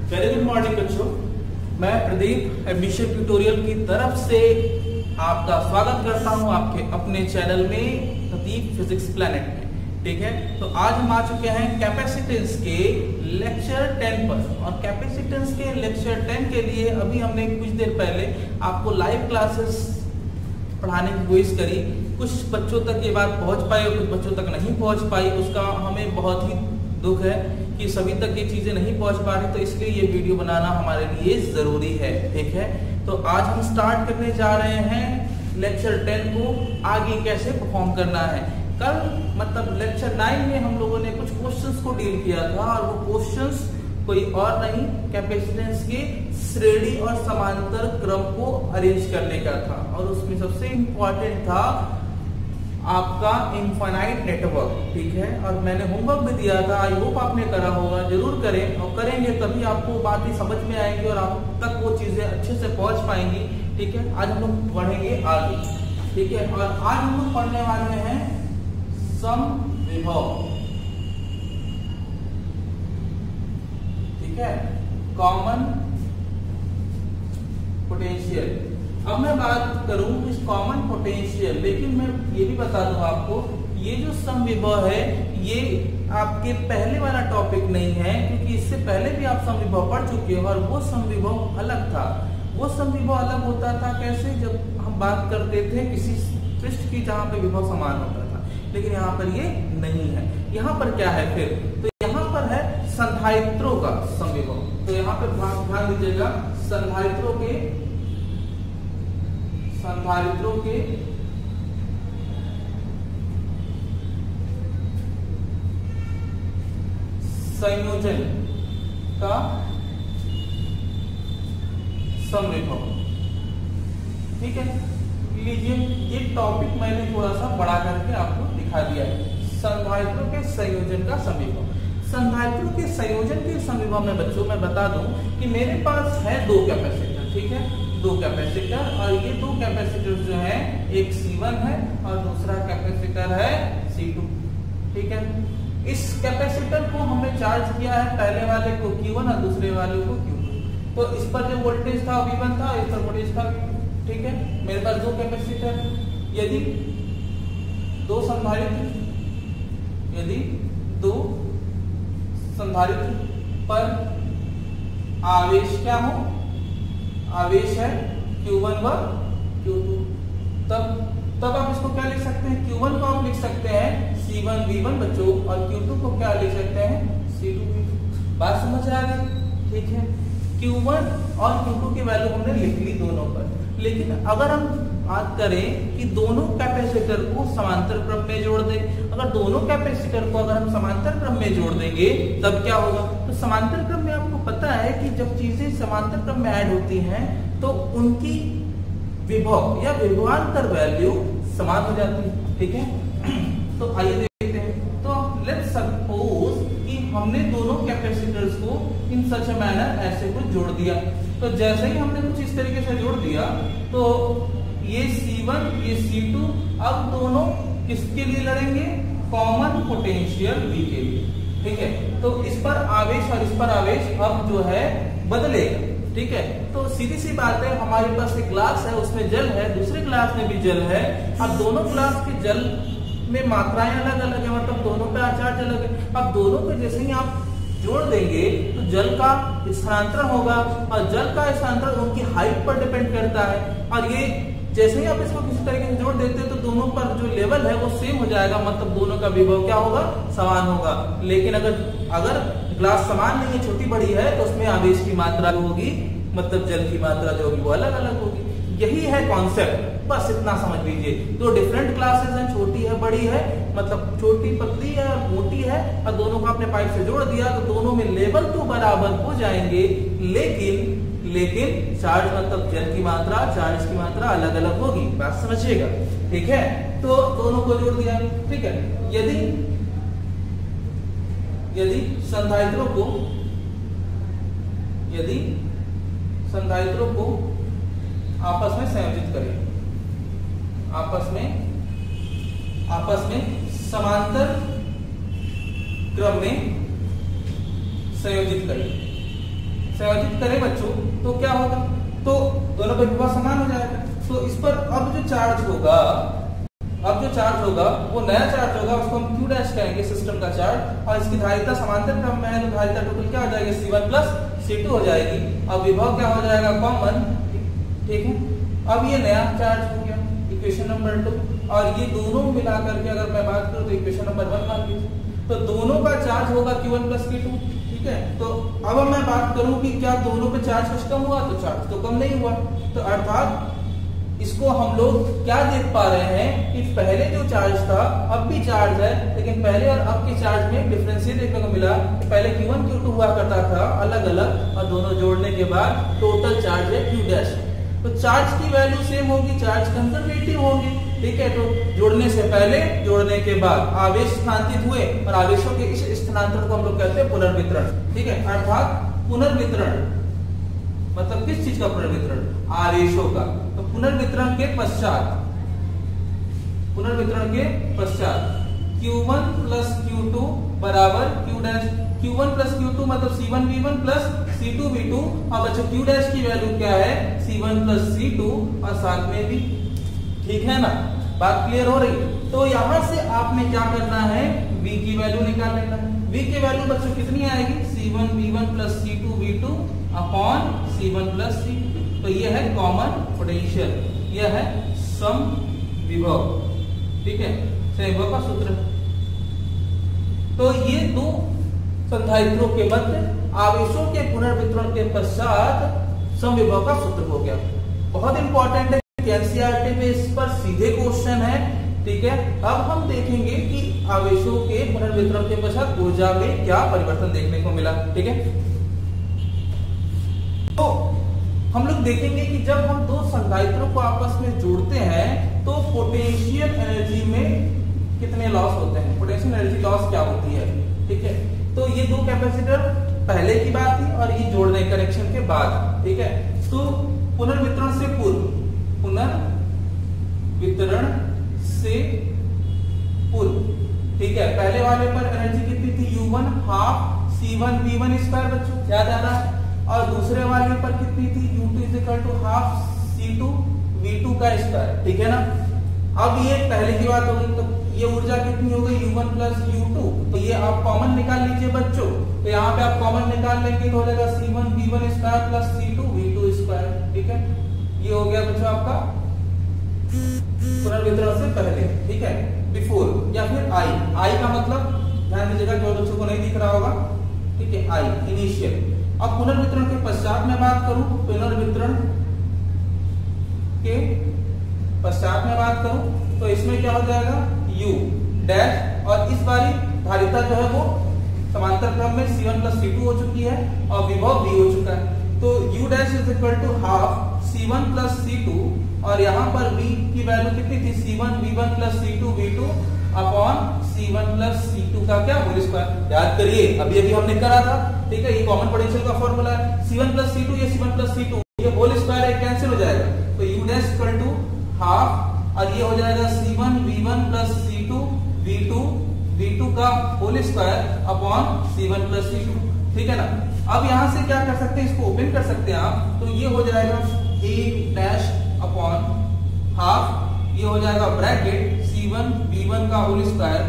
Very good morning बच्चों, मैं Pradeep admission tutorial की तरफ से आपका स्वागत करता हूं आपके अपने चैनल में प्रदीप फिजिक्स प्लैनेट में। ठीक है, तो आज हम आ चुके हैं कैपेसिटेंस के लेक्चर 10 पर। और कैपेसिटेंस के लेक्चर 10 के लिए अभी हमने कुछ देर पहले आपको लाइव क्लासेस पढ़ाने की कोशिश करी। कुछ बच्चों तक ये बात पहुंच पाई और कुछ बच्चों तक नहीं पहुंच पाई। उसका हमें बहुत ही दुख है कि सभी तक ये चीजें नहीं पहुंच पा रही, तो इसलिए ये वीडियो बनाना हमारे लिए जरूरी है। ठीक है, तो आज हम स्टार्ट करने जा रहे हैं लेक्चर 10 को, आगे कैसे परफॉर्म करना है। कल मतलब लेक्चर 9 में हम लोगों ने कुछ क्वेश्चंस को डील किया था, और वो क्वेश्चंस कोई और नहीं, कैपेसिटेंस के श्रेणी और समांतर क्रम को अरेंज करने का था। और उसमें सबसे इंपॉर्टेंट था आपका इनफाइनाइट नेटवर्क। ठीक है, और मैंने होमवर्क भी दिया था, आई होप आपने करा होगा। जरूर करें, और करेंगे तभी आपको बातें समझ में आएंगी और आप तक वो चीजें अच्छे से पहुंच पाएंगी। ठीक है, आज हम लोग पढ़ेंगे आगे। ठीक है, और आज हम लोग पढ़ने वाले हैं समविभव। ठीक है, कॉमन पोटेंशियल। अब मैं बात करूं इस कॉमन पोटेंशियल, लेकिन मैं ये भी बता दूं आपको, ये जो समविभव है ये आपके पहले वाला टॉपिक नहीं है, क्योंकि इससे पहले भी आप समविभव पढ़ चुके हो। और वो समविभव अलग था। वो समविभव अलग होता था कैसे, जब हम बात करते थे किसी पृष्ठ की जहां पे विभव समान होता था, लेकिन यहाँ पर ये नहीं है। यहाँ पर क्या है फिर, तो यहाँ पर है संधारित्रों का समविभव। तो यहाँ पर ध्यान दीजिएगा, संधारित्रों के संयोजन का समविभव। ठीक है, लीजिए ये टॉपिक मैंने थोड़ा सा बड़ा करके आपको दिखा दिया है। संधारित्रों के संयोजन का समविभव। संधारित्रों के संयोजन के समविभव में बच्चों मैं बता दूं कि मेरे पास है दो कैपेसिटर। ठीक है, दो कैपेसिटर, और ये दो कैपेसिटर जो है, एक C1 है और दूसरा कैपेसिटर है C2। ठीक है, इस कैपेसिटर को हमने चार्ज किया है, पहले वाले को Q1 और दूसरे वाले को Q2। तो इस पर जो वोल्टेज था V1 था, इस पर वोल्टेज था V2। ठीक है, मेरे पास दो कैपेसिटर। यदि दो संधारित्र पर आवेश क्या हो, आवेश है Q1 व Q2, तब आप इसको क्या लिख सकते हैं, Q1 को आप लिख सकते हैं C1 V1 बच्चों, और Q2 को क्या लिख सकते हैं C2 V2। बात समझ आ गई। ठीक है, Q1 और Q2 की वैल्यू हमने लिख ली दोनों पर। लेकिन अगर हम बात करें कि दोनों कैपेसिटर को समांतर क्रम में जोड़ दें, अगर दोनों कैपेसिटर को अगर हम समांतर क्रम में जोड़ देंगे तब क्या होगा। तो समांतर क्रम में आपको पता है कि जब चीजें समांतर क्रम में ऐड होती हैं तो उनकी विभव या विभवांतर वैल्यू समान हो जाती है। ठीक है, तो आइए देखते हैं। तो लेट्स सपोज कि हमने दोनों कैपेसिटर्स को इन सच अ मैनर ऐसे कुछ जोड़ दिया। तो जैसे ही हमने कुछ इस तरीके से जोड़ दिया, तो ये C1 ये C2 अब दोनों किसके लिए लड़ेंगे, कॉमन पोटेंशियल V के लिए। ठीक है, तो इस पर आवेश और इस पर आवेश अब जो है बदलेगा। ठीक है, तो सीधी सी बात है, हमारे पास एक ग्लास है, उसमें जल है, दूसरे ग्लास में भी जल है। अब दोनों ग्लास के जल में मात्राएं अलग अलग है, मतलब दोनों का चार्ज अलग है। अब दोनों को जैसे ही आप जोड़ देंगे तो जल का स्थानांतरण होगा, और जल का स्थानांतरण उनकी हाइट पर डिपेंड करता है। और ये जैसे ही आप इसको किसी तरीके से जोड़ देते हैं तो दोनों पर जो लेवल है वो सेम हो जाएगा, मतलब दोनों का विभव क्या होगा, समान होगा। लेकिन अगर ग्लास समान नहीं है, छोटी बड़ी है, तो उसमें आवेश की मात्रा होगी, मतलब जल की मात्रा जो होगी वो अलग अलग होगी। यही है कॉन्सेप्ट, बस इतना समझ लीजिए। दो डिफरेंट क्लासेस हैं, छोटी है बड़ी है, मतलब छोटी पतली है और मोटी है, और दोनों को आपने पाइप से जोड़ दिया तो दोनों में लेवल तो बराबर हो जाएंगे, लेकिन चार्ज मतलब जल की मात्रा, चार्ज की मात्रा अलग अलग होगी। बात समझिएगा। ठीक है, तो दोनों को जोड़ दिया। ठीक है, यदि संधारित्रों को आपस में संयोजित करें, आपस में समांतर क्रम में संयोजित करें। संयोजित करें बच्चों तो क्या होगा, तो दोनों पे विभव समान हो जाएगा। तो इस पर अब जो चार्ज होगा वो नया चार्ज होगा, उसको हम q डैश कहेंगे सिस्टम का चार्ज, और इसकी धारिता समांतर क्रम में है तो धारिता टोटल क्या हो जाएगी, C1 प्लस C2 हो जाएगी। अब विभव क्या हो जाएगा, कॉमन, ठीक है। अब ये नया चार्ज हो गया, इक्वेशन नंबर 2, और ये दोनों मिलाकर के अगर मैं बात करूं तो इक्वेशन नंबर 1 मान लीजिए, तो दोनों का चार्ज होगा Q1 प्लस Q2, ठीक है। तो अब मैं बात करूं कि क्या दोनों पे चार्ज कुछ कम हुआ, तो चार्ज तो कम नहीं हुआ, तो अर्थात इसको हम लोग क्या देख पा रहे हैं कि पहले जो चार्ज था अब भी चार्ज है, लेकिन पहले और अब के चार्ज में डिफरेंस ये देखने को मिला कि पहले Q1 Q2 हुआ करता था अलग अलग, और दोनों जोड़ने के बाद टोटल चार्ज है Q डैश। तो चार्ज की वैल्यू सेम होगी, चार्ज कंजर्वेटिव होगी, ठीक है। तो जोड़ने से पहले जोड़ने के बाद आवेश स्थानांतरित हुए, और आवेशों के इस स्थानांतरण को हम लोग कहते हैं पुनर्वितरण, ठीक है। अर्थात पुनर्वितरण मतलब किस चीज का पुनर्वितरण, आवेशों का। तो पुनर्वितरण के पश्चात Q1 प्लस Q2 बराबर Q dash, Q1 plus Q2 मतलब C1 V1 plus C2 V2, और बच्चों Q डैश की वैल्यू क्या है, C1 प्लस C2, और साथ में भी, ठीक है ना, बात क्लियर हो रही। तो यहां से आपने क्या करना है, V की वैल्यू निकाल लेना है। V की वैल्यू बच्चों कितनी आएगी, C1 V1 plus C2 V2 upon C1 plus C2। तो ये है कॉमन पोटेंशियल, यह है सम विभव, ठीक है, विभव का सूत्र। तो ये दो संधारित्रों के मध्य आवेशों के पुनर्वितरण के पश्चात सम विभव का सूत्र हो गया। बहुत इंपॉर्टेंट है, एनसीईआरटी में इस पर सीधे क्वेश्चन है, ठीक है। अब हम देखेंगे कि आवेशों के पुनर्वितरण के पश्चात ऊर्जा में क्या परिवर्तन देखने को मिला, ठीक है। तो हम लोग देखेंगे कि जब हम दो संधारित्रों को आपस में जोड़ते हैं तो पोटेंशियल एनर्जी में कितने लॉस होते हैं, पोटेंशियल एनर्जी लॉस क्या होती है, ठीक है। तो ये दो कैपेसिटर पहले की बात थी और ये जोड़ने कनेक्शन के बाद, ठीक है। तो पुनर्वितरण से पूर्व, ठीक है, पहले वाले पर एनर्जी कितनी थी, U1 half C1 V1 square, बच्चों याद आ रहा है, और दूसरे वाले पर कितनी थी, U2 is equal to half C2 V2 का स्क्वायर, ठीक है ना। अब ये पहले की बात होगी, तो ये ऊर्जा कितनी हो गई, U1 प्लस U2, तो ये आप कॉमन निकाल लीजिए बच्चों। तो यहाँ पे आप कॉमन निकाल लेंगे तो हो जाएगा C1 V1 square plus C2 V2 square, ठीक है। ये हो गया बच्चों आपका पुनर्वितरण से पहले, ठीक है, बिफोर, या फिर आई का मतलब ध्यान दीजिएगा जो बच्चों को नहीं दिख रहा होगा, ठीक है, आई इनिशियल। अब पुनर्वितरण के पश्चात में बात करूं, पुनर्वितरण के पश्चात में बात करूं तो इसमें क्या हो जाएगा, U डैश, और इस बारी धारिता जो है वो समांतर क्रम में C1 प्लस C2 हो चुकी है और विभव V हो चुका है। तो U dash is equal to half C1 plus C2, और यहाँ पर V की वैल्यू कितनी थी, C1 V1 plus C2 V2 upon C1 plus C2 का क्या होल स्क्वायर। याद करिए अभी अभी हमने करा था, ठीक है, ये कॉमन पोटेंशियल का फॉर्मूला है, C1 प्लस C2, ये C1 प्लस C2, ये होल स्क्वायर है, कैंसिल हो जाएगा, तो U dash equal to half, और ये हो जाएगा C1 V1 plus C2 V2 का whole square upon C1 plus C2, ठीक है ना। अब यहां से क्या कर सकते हैं, इसको ओपन कर सकते हैं आप, तो ये हो जाएगा A डैश अपॉन हाफ, ये हो जाएगा ब्रैकेट C1 V1 का होल स्क्वायर,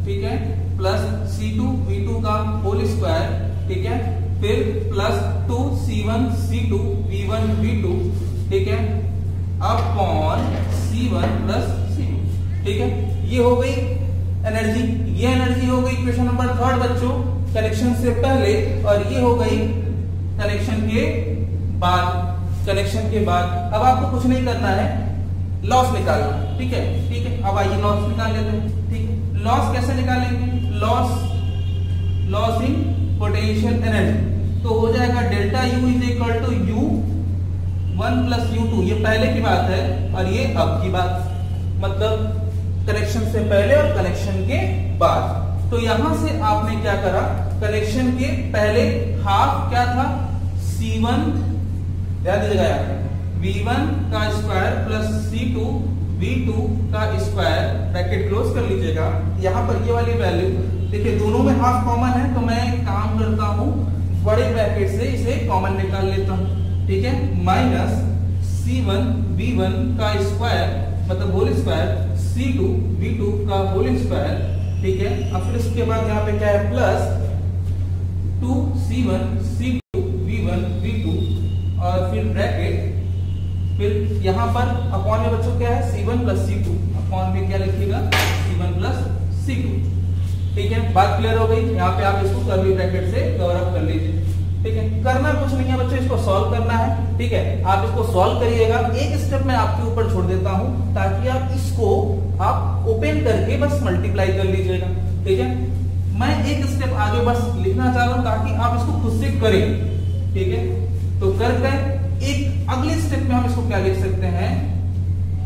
ठीक है, प्लस C2 V2 का होल स्क्वायर, ठीक है, फिर plus 2 C1 C2 V1 V2, ठीक है, अपॉन C1 प्लस C2, ठीक है। ये हो गई एनर्जी, ये एनर्जी हो गई इक्वेशन नंबर 3 बच्चों, कनेक्शन से पहले, और ये हो गई कनेक्शन के बाद। कनेक्शन के बाद अब आपको कुछ नहीं करना है, लॉस निकालना, ठीक है, ठीक है। अब आइए लॉस निकाल लेते हैं, ठीक है। लॉस कैसे निकालेंगे, लॉस इन पोटेंशियल एनर्जी, तो हो जाएगा delta U is equal to U1 plus U2, ये पहले की बात है और ये अब की बात, मतलब कनेक्शन से पहले और कनेक्शन के बाद। तो यहां से आपने क्या करा, कनेक्शन के पहले हाफ क्या था, C1, ध्यान दीजिएगा, V1 का स्क्वायर प्लस C2 V2 का स्क्वायर, ब्रैकेट क्लोज कर लीजिएगा। यहाँ पर ये वाली वैल्यू देखिए, दोनों में हाफ कॉमन है, तो मैं काम करता हूँ बड़े ब्रैकेट से इसे कॉमन निकाल लेता हूं, ठीक है, माइनस C1 V1 का स्क्वायर मतलब होल स्क्वायर C2 V2 का होल स्क्वायर, ठीक है। अब फिर इसके बाद यहाँ पे क्या है plus 2C1 C2 V1 V2 और फिर ब्रैकेट, फिर यहाँ पर अपॉन में बच्चों क्या है C1 प्लस C2, अपॉन में क्या लिखिएगा C1 प्लस C2, ठीक है। बात क्लियर हो गई। यहाँ पे आप इसको कर्ली ब्रैकेट से कवर अप कर लीजिए, ठीक है। करना कुछ नहीं है बच्चों, इसको सॉल्व करना है, ठीक है। आप इसको सॉल्व करिएगा। एक स्टेप मैं आपके ऊपर छोड़ देता हूं ताकि आप इसको आप ओपन करके बस मल्टीप्लाई कर लीजिएगा, ठीक है। मैं एक स्टेप आगे बस लिखना चाह रहा हूं ताकि आप इसको खुद से करें, ठीक है। तो कर एक अगले स्टेप में हम इसको क्या लिख सकते हैं,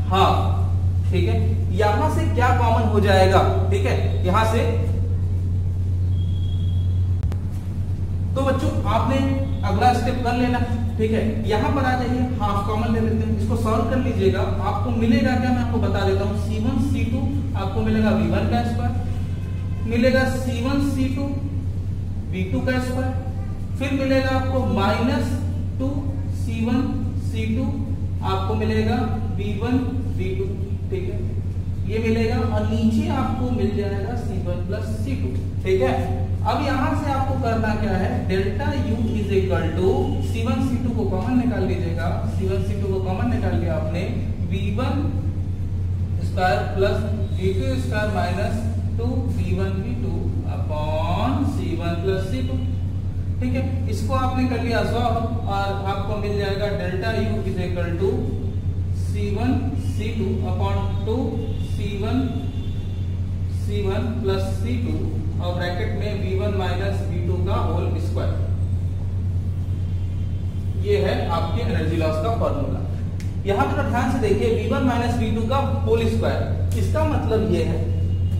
हाफ, ठीक है। यहां से क्या कॉमन हो जाएगा, ठीक है, यहां से। तो बच्चों आपने अगला स्टेप कर लेना, ठीक है। यहां पर आ जाइए, हाफ कॉमन ले लेते हैं, इसको सॉल्व कर लीजिएगा। आपको मिलेगा क्या, मैं आपको बता देता हूं, C1 C2 आपको मिलेगा V1 का स्क्वायर, मिलेगा C1 C2 V2 का स्क्वायर, फिर मिलेगा आपको माइनस 2 C1 C2 आपको मिलेगा V1 V2, ठीक है, ये मिलेगा। और नीचे आपको मिल जाएगा C1 प्लस C2, ठीक है। अब यहां से आपको करना क्या है, delta U is equal to C1 C2 को कॉमन निकाल लीजिएगा, C1 C2 को कॉमन निकाल लिया आपने, V1 square plus V2 square minus 2 V1 V2 upon C1 plus C2, ठीक है। इसको आपने कर लिया सॉल्व और आपको मिल जाएगा delta U is equal to C1 C2 upon 2 C1 plus C2 और ब्रैकेट में V1 माइनस V2 का होल स्क्वायर। ये है आपके एनर्जी लॉस का फॉर्मूला। यहां पर ध्यान से देखिए, V1 माइनस V2 का होल स्क्वायर, इसका मतलब ये है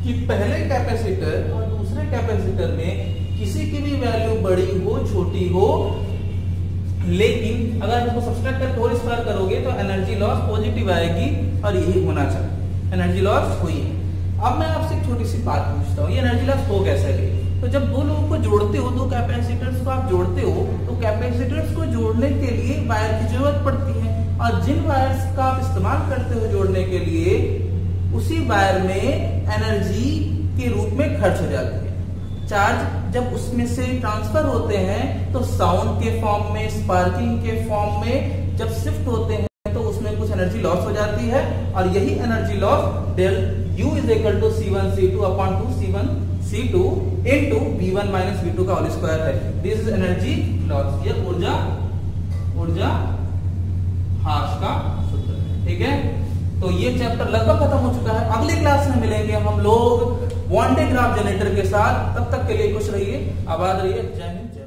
कि पहले कैपेसिटर और दूसरे कैपेसिटर में किसी की भी वैल्यू बड़ी हो छोटी हो, लेकिन अगर इसको सब्सट्रैक्ट करके होल स्क्वायर करोगे तो एनर्जी लॉस पॉजिटिव आएगी और यही होना चाहिए, एनर्जी लॉस हुई है। अब मैं आपसे एक छोटी सी बात पूछता हूँ, ये एनर्जी लॉस हो कैसे गई? तो जब दो लोगों को जोड़ते हो, दो कैपेसिटर्स को आप जोड़ते हो, तो कैपेसिटर्स को जोड़ने के लिए वायर की जरूरत पड़ती है, और जिन वायर्स का आप इस्तेमाल करते हो जोड़ने के लिए, उसी वायर में एनर्जी के रूप में खर्च हो जाती है। चार्ज जब उसमें से ट्रांसफर होते हैं तो साउंड के फॉर्म में, स्पार्किंग के फॉर्म में जब शिफ्ट होते हैं तो उसमें कुछ एनर्जी लॉस हो जाती है, और यही energy loss del U is equal to C1 C2 upon 2 C1 C2 into V1 minus V2 का होल स्क्वायर है। दिस इज एनर्जी लॉस, ये ऊर्जा ह्रास का सूत्र है, ठीक है। तो ये चैप्टर लगभग खत्म हो चुका है। अगली क्लास में मिलेंगे हम लोग वान डे ग्राफ जनरेटर के साथ। तब तक के लिए खुश रहिए, आबाद रहिए, जय हिंद।